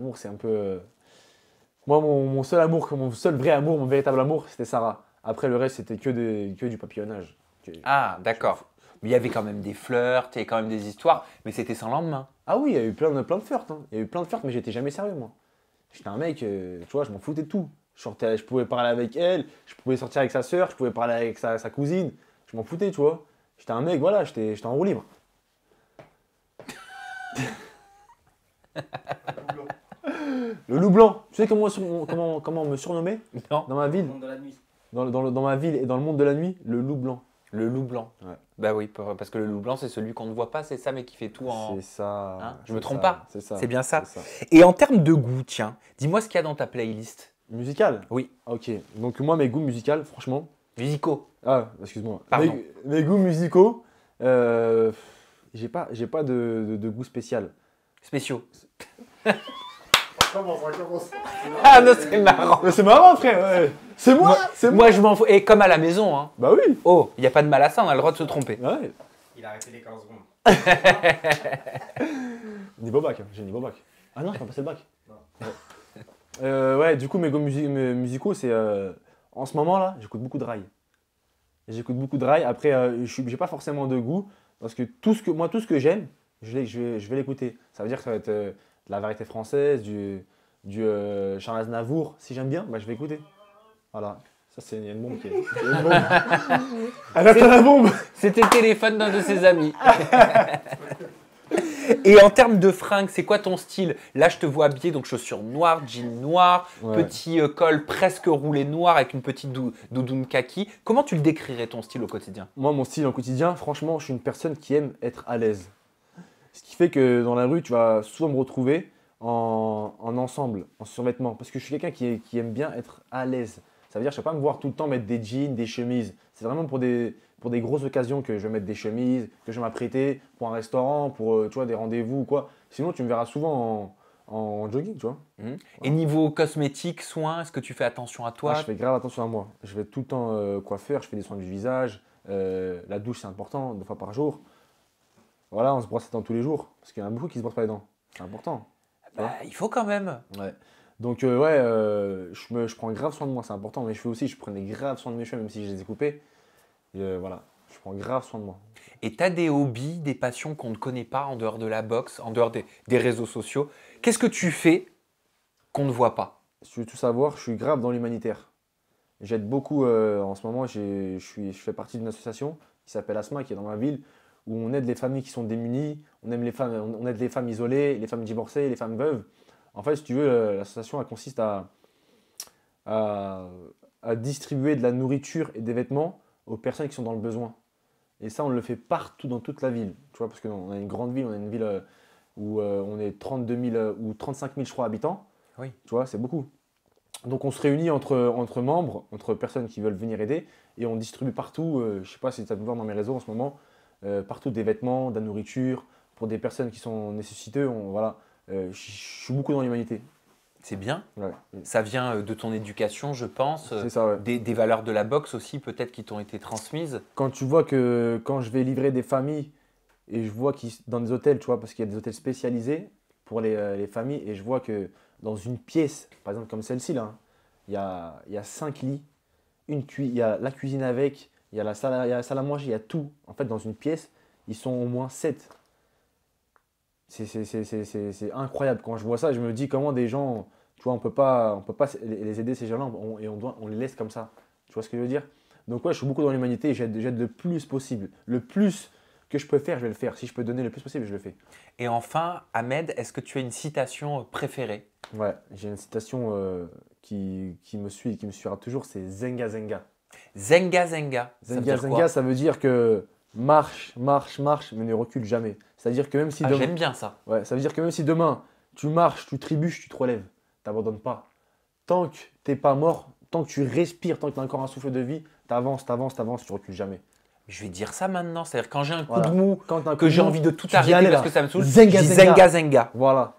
L'amour, c'est un peu. Moi, mon seul amour, mon seul vrai amour, mon véritable amour, c'était Sarah. Après, le reste, c'était que du papillonnage. Ah, d'accord. Mais il y avait quand même des flirts, il y avait quand même des histoires, mais c'était sans lendemain. Ah oui, il y a eu plein de flirts. Hein. Il y a eu plein de flirts, mais j'étais jamais sérieux, moi. J'étais un mec, tu vois, je m'en foutais de tout. Je pouvais parler avec elle, je pouvais sortir avec sa sœur, je pouvais parler avec sa cousine. Je m'en foutais, tu vois. J'étais un mec, voilà, j'étais en roue libre. Le loup blanc. Tu sais comment on me surnommait Non. dans ma ville? Monde de la nuit. Dans ma ville et dans le monde de la nuit, le loup blanc. Le loup blanc. Ouais. Bah oui, parce que le loup blanc, c'est celui qu'on ne voit pas, c'est ça, mais qui fait tout en. C'est ça. Hein, je me c'est trompe ça, pas. C'est ça. C'est bien ça. c'est Et en termes de goût, tiens, dis-moi ce qu'il y a dans ta playlist. Musical? Oui. Ok. Donc moi, mes goûts musicaux, franchement. Musicaux. Ah, excuse-moi. Pardon. Mes goûts musicaux, j'ai pas de goût spécial. Spéciaux. Comment ça commence? Ah non, c'est marrant. Mais c'est marrant, frère. Ouais. C'est moi. Moi, je m'en fous. Et comme à la maison, hein. Bah oui. Oh, il n'y a pas de mal à ça, on a le droit de se tromper. Ouais. Il a arrêté les 15 secondes. Niveau bac, hein. J'ai niveau bac. Ah non, j'ai pas passé le bac. Non. Ouais, du coup, mes goûts musicaux, c'est. En ce moment là, j'écoute beaucoup de rail. J'écoute beaucoup de rail. Après, j'ai pas forcément de goût. Parce que tout ce que j'aime, je vais l'écouter. Ça veut dire que ça va être de la variété française, du Charles Aznavour. Si j'aime bien, bah, je vais écouter. Voilà. Ça, c'est il y a une bombe qui est. Il y a une bombe. Elle attend la bombe. C'était le téléphone d'un de ses amis. Et en termes de fringues, c'est quoi ton style? Là, je te vois habillé, donc chaussures noires, jean noir, Ouais. petit col presque roulé noir avec une petite doudoune kaki. Comment tu le décrirais ton style au quotidien? Moi, mon style en quotidien, franchement, je suis une personne qui aime être à l'aise. Ce qui fait que dans la rue, tu vas souvent me retrouver en ensemble, en survêtement. Parce que je suis quelqu'un qui aime bien être à l'aise. Ça veut dire que je ne vais pas me voir tout le temps mettre des jeans, des chemises. C'est vraiment pour des grosses occasions que je vais mettre des chemises, que je vais m'apprêter pour un restaurant, pour tu vois, des rendez-vous ou quoi. Sinon, tu me verras souvent en jogging, tu vois. Et niveau cosmétique, soins, est-ce que tu fais attention à toi? Ah, je fais grave attention à moi. Je vais tout le temps coiffeur, je fais des soins du visage. La douche, c'est important, 2 fois par jour. Voilà, on se brosse les dents tous les jours. Parce qu'il y en a beaucoup qui se brossent pas les dents. C'est important. Bah, il faut quand même. Ouais. Donc, je prends grave soin de moi, c'est important. Mais je prenais grave soin de mes cheveux, même si je les ai coupés. Et, voilà, je prends grave soin de moi. Et tu as des hobbies, des passions qu'on ne connaît pas en dehors de la boxe, en dehors des réseaux sociaux. Qu'est-ce que tu fais qu'on ne voit pas? Si tu veux tout savoir, je suis grave dans l'humanitaire. J'aide beaucoup, en ce moment, je fais partie d'une association qui s'appelle ASMA, qui est dans ma ville, où on aide les familles qui sont démunies, on aide les femmes isolées, les femmes divorcées, les femmes veuves. En fait, si tu veux, l'association elle consiste à, à distribuer de la nourriture et des vêtements aux personnes qui sont dans le besoin. Et ça, on le fait partout dans toute la ville. Tu vois, parce qu'on a une grande ville, on a une ville où on est 32 000 ou 35 000, je crois, habitants. Oui. Tu vois, c'est beaucoup. Donc, on se réunit entre membres, entre personnes qui veulent venir aider, et on distribue partout, je ne sais pas si tu as pu voir dans mes réseaux en ce moment, partout des vêtements, de la nourriture, pour des personnes qui sont nécessiteuses. Voilà. Je suis beaucoup dans l'humanité. C'est bien. Ouais. Ça vient de ton éducation, je pense. C'est ça, ouais. Des valeurs de la boxe aussi, peut-être, qui t'ont été transmises. Quand tu vois que quand je vais livrer des familles, et je vois qu'ils dans des hôtels, tu vois, parce qu'il y a des hôtels spécialisés pour les familles, et je vois que dans une pièce, par exemple comme celle-ci, là, il y a 5 lits, il y a la cuisine avec, il y a la salle à manger, il y a tout. En fait, dans une pièce, ils sont au moins 7. C'est incroyable. Quand je vois ça, je me dis comment des gens, tu vois, on peut pas les aider ces gens-là et on les laisse comme ça. Tu vois ce que je veux dire? Donc ouais, je suis beaucoup dans l'humanité et j'aide le plus possible. Le plus que je peux faire, je vais le faire. Si je peux donner le plus possible, je le fais. Et enfin, Ahmed, est-ce que tu as une citation préférée? Ouais, j'ai une citation qui me suivra toujours, c'est Zenga Zenga. Zenga Zenga. Ça veut Zenga dire quoi? Zenga, ça veut dire que marche, marche, marche, mais ne recule jamais. C'est-à-dire que même si Ah, demain, j'aime bien ça. ouais, ça veut dire que même si demain tu marches, tu trébuches, tu te relèves, t'abandonnes pas. Tant que t'es pas mort, tant que tu respires, tant que tu as encore un souffle de vie, t'avances, t'avances, t'avances, tu recules jamais. Je vais dire ça maintenant. C'est-à-dire quand j'ai un coup Voilà. de mou, Quand t'as un coup que de j'ai mou, envie de tout tu dis, arrêter allez, parce là. que ça me saoule, Zenga, je dis zenga. Zenga Zenga. Voilà.